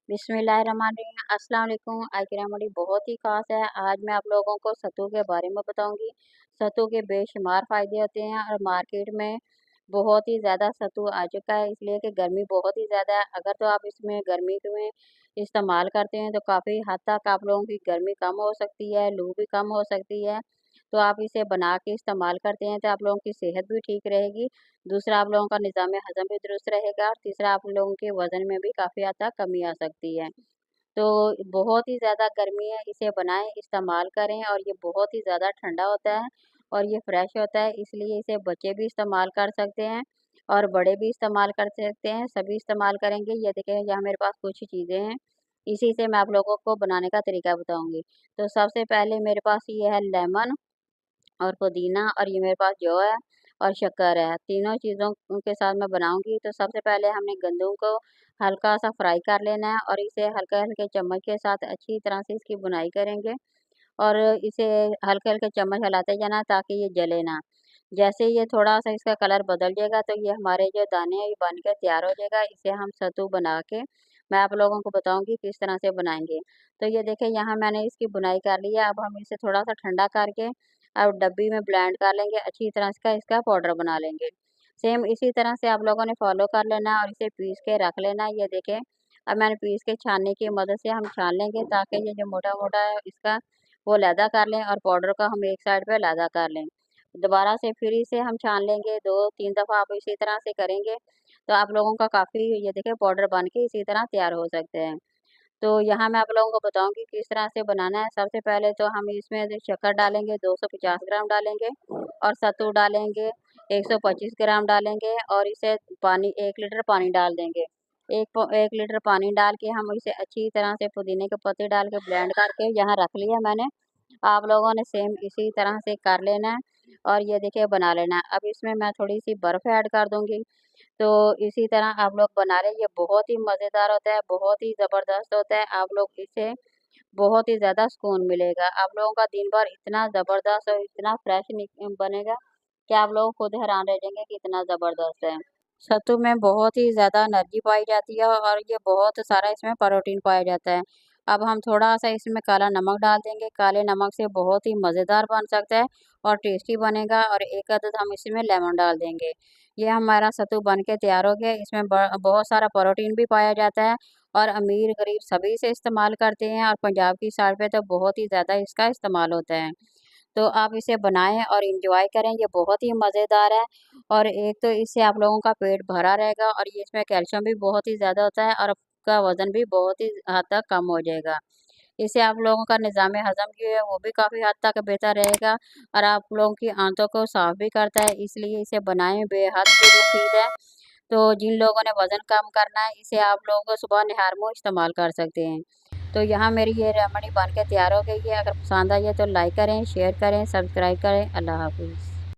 बिस्मिल्लाहिर्रहमानिर्रहीम। अस्सलाम वालेकुम। आज की रेमेडी बहुत ही ख़ास है। आज मैं आप लोगों को सत्तू के बारे में बताऊंगी। सत्तू के बेशुमार फ़ायदे होते हैं और मार्केट में बहुत ही ज़्यादा सत्तू आ चुका है, इसलिए कि गर्मी बहुत ही ज़्यादा है। अगर तो आप इसमें गर्मी में इस्तेमाल करते हैं तो काफ़ी हद तक आप लोगों की गर्मी कम हो सकती है, लू भी कम हो सकती है। तो आप इसे बना के इस्तेमाल करते हैं तो आप लोगों की सेहत भी ठीक रहेगी। दूसरा, आप लोगों का निज़ाम हज़म भी दुरुस्त रहेगा और तीसरा, आप लोगों के वज़न में भी काफ़ी हद तक कमी आ सकती है। तो बहुत ही ज़्यादा गर्मी है, इसे बनाएँ, इस्तेमाल करें और ये बहुत ही ज़्यादा ठंडा होता है और ये फ्रेश होता है, इसलिए इसे बच्चे भी इस्तेमाल कर सकते हैं और बड़े भी इस्तेमाल कर सकते हैं, सभी इस्तेमाल करेंगे। ये देखें, यहाँ मेरे पास कुछ चीज़ें हैं, इसी से मैं आप लोगों को बनाने का तरीका बताऊँगी। तो सबसे पहले मेरे पास ये है लेमन और पुदीना और ये मेरे पास जो है और शक्कर है। तीनों चीज़ों के साथ मैं बनाऊँगी। तो सबसे पहले हमने गंदम को हल्का-सा फ्राई कर लेना है और इसे हल्के-हल्के चम्मच के साथ अच्छी तरह से इसकी भुनाई करेंगे और इसे हल्के-हल्के चम्मच हिलाते जाना ताकि ये जले ना। जैसे ये थोड़ा-सा इसका कलर बदल जाएगा तो ये हमारे जो दाने हैं ये बन के तैयार हो जाएगा। इसे हम सत्तू बना के मैं आप लोगों को बताऊँगी किस तरह से बनाएँगे। तो ये देखें, यहाँ मैंने इसकी बुनाई कर ली है। अब हम इसे थोड़ा-सा ठंडा करके अब डब्बी में ब्लेंड कर लेंगे, अच्छी तरह से इसका पाउडर बना लेंगे। सेम इसी तरह से आप लोगों ने फॉलो कर लेना है और इसे पीस के रख लेना है। ये देखें, अब मैंने पीस के छानने की मदद से हम छान लेंगे ताकि ये जो मोटा-मोटा है इसका वो अलहदा कर लें और पाउडर का हम एक साइड पे अलहदा कर लें। दोबारा से फिर इसे हम छान लेंगे, 2-3 दफ़ा आप इसी तरह से करेंगे, तो आप लोगों का काफ़ी ये देखिए पाउडर बन के इसी तरह तैयार हो सकते हैं। तो यहाँ मैं आप लोगों को बताऊँगी किस तरह से बनाना है। सबसे पहले तो हम इसमें जो शक्कर डालेंगे 250 ग्राम डालेंगे और सत्तू डालेंगे 125 ग्राम डालेंगे और इसे पानी 1 लीटर पानी डाल देंगे। 1 लीटर पानी डाल के हम इसे अच्छी तरह से पुदीने के पत्ते डाल के ब्लेंड करके यहाँ रख लिया मैंने। आप लोगों ने सेम इसी तरह से कर लेना है और ये देखिए बना लेना है। अब इसमें मैं थोड़ी-सी बर्फ़ ऐड कर दूँगी। तो इसी तरह आप लोग बना लें, ये बहुत ही मज़ेदार होता है, बहुत ही ज़बरदस्त होता है। आप लोग इसे बहुत ही ज़्यादा सुकून मिलेगा। आप लोगों का दिन भर इतना ज़बरदस्त और इतना फ्रेश बनेगा कि आप लोग खुद हैरान रह जाएँगे कि इतना ज़बरदस्त है। सत्तू में बहुत ही ज़्यादा एनर्जी पाई जाती है और ये बहुत सारा इसमें प्रोटीन पाया जाता है। अब हम थोड़ा-सा इसमें काला नमक डाल देंगे, काले नमक से बहुत ही मज़ेदार बन सकता है और टेस्टी बनेगा और एक अदद हम इसमें लेमन डाल देंगे। ये हमारा सत्तू बन के तैयार हो गया। इसमें बहुत सारा प्रोटीन भी पाया जाता है और अमीर-गरीब सभी इसे इस्तेमाल करते हैं और पंजाब की साइड पे तो बहुत ही ज़्यादा इसका इस्तेमाल होता है। तो आप इसे बनाएँ और एन्जॉय करें, ये बहुत ही मज़ेदार है और एक तो इससे आप लोगों का पेट भरा रहेगा और ये इसमें कैल्शियम भी बहुत ही ज़्यादा होता है और आपका वज़न भी बहुत ही हद तक कम हो जाएगा। इससे आप लोगों का निज़ाम हज़म जो है वो भी काफ़ी हद तक बेहतर रहेगा और आप लोगों की आंतों को साफ़ भी करता है, इसलिए इसे बनाएँ, बेहद ही मुफ़ीद है। तो जिन लोगों ने वज़न कम करना है, इसे आप लोग सुबह निहार में इस्तेमाल कर सकते हैं। तो यहाँ मेरी ये रेमेडी बन के तैयार हो गई है। अगर पसंद आई है तो लाइक करें, शेयर करें, सब्सक्राइब करें। अल्लाह हाफ़िज़।